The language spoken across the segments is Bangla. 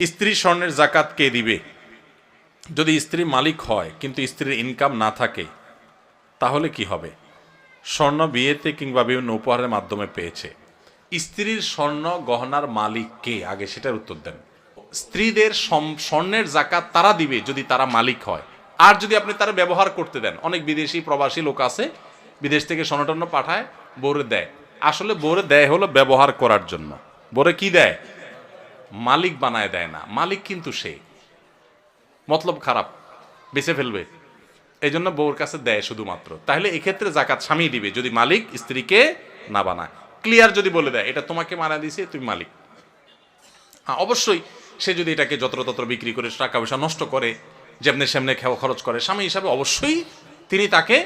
স্ত্রী স্বর্ণের জাকাত কে দিবে? যদি স্ত্রী মালিক হয় কিন্তু স্ত্রীর ইনকাম না থাকে তাহলে কি হবে? স্বর্ণ বিয়েতে কিংবা বিভিন্ন উপহারের মাধ্যমে পেয়েছে, স্ত্রীর স্বর্ণ গহনার মালিক কে? আগে সেটার উত্তর দেন। স্ত্রীদের স্বর্ণের জাকাত তারা দিবে যদি তারা মালিক হয়। আর যদি আপনি তারা ব্যবহার করতে দেন, অনেক বিদেশি প্রবাসী লোক আছে বিদেশ থেকে স্বর্ণটন্য পাঠায়, বউরে দেয়। আসলে বউরে দেয় হলো ব্যবহার করার জন্য। বউরে কি দেয়? মালিক বানায় দেয় না। মালিক কিন্তু সে, মতলব খারাপ, বেঁচে ফেলবে, এই জন্য বউর কাছে দেয় শুধুমাত্র। তাহলে এক্ষেত্রে জাকাত স্বামী দিবে যদি মালিক স্ত্রীকে না বানায়। ক্লিয়ার যদি বলে দেয় এটা তোমাকে মারা দিছে, তুমি মালিক। অবশ্যই সে যদি এটাকে যত্রতত্র বিক্রি করে টাকা পয়সা নষ্ট করে, যেমনি সেমনে খরচ করে, স্বামী হিসাবে অবশ্যই তিনি তাকে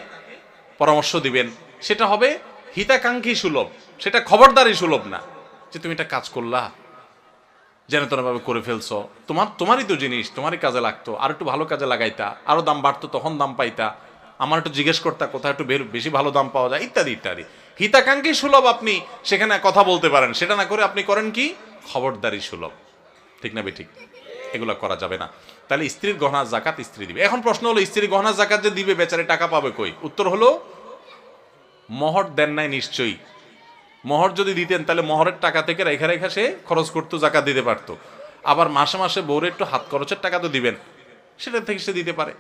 পরামর্শ দিবেন। সেটা হবে হিতাকাঙ্ক্ষী সুলভ, সেটা খবরদারি সুলভ না যে তুমি এটা কাজ করলা, যেন তেনভাবে করে ফেলছো, তোমারই তো জিনিস, তোমারই কাজে লাগতো, আর একটু ভালো কাজে লাগাইতা, আরো দাম বাড়তো, তখন দাম পাইতা, আমার একটু জিজ্ঞেস করতা কোথায় একটু বেশি ভালো দাম পাওয়া যায়, ইত্যাদি ইত্যাদি। হিতাকাঙ্ক্ষী সুলভ আপনি সেখানে কথা বলতে পারেন, সেটা না করে আপনি করেন কি খবরদারি সুলভ। ঠিক না বেঠিক? এগুলো করা যাবে না। তাহলে স্ত্রীর গহনার জাকাত স্ত্রী দিবে। এখন প্রশ্ন হলো স্ত্রীর গহনার জাকাত যে দিবে, বেচারে টাকা পাবে কই? উত্তর হলো মোহর দেন নাই নিশ্চয়ই। মোহর যদি দিতেন তাহলে মোহরের টাকা থেকে রেখা রেখা সে খরচ করতো, জাকাত দিতে পারতো। আবার মাসে মাসে বউরে একটু হাত খরচের টাকা তো দিবেন, সেটা থেকে সে দিতে পারে।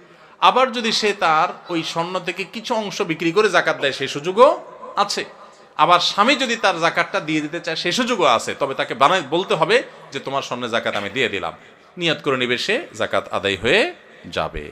আবার যদি সে তার ওই স্বর্ণ থেকে কিছু অংশ বিক্রি করে জাকাত দেয়, সেই সুযোগও আছে। আবার স্বামী যদি তার জাকাতটা দিয়ে দিতে চায়, সেই সুযোগও আছে। তবে তাকে বলতে হবে যে তোমার স্বর্ণের জাকাত আমি দিয়ে দিলাম, নিয়ত করে নিবে, সে জাকাত আদায় হয়ে যাবে।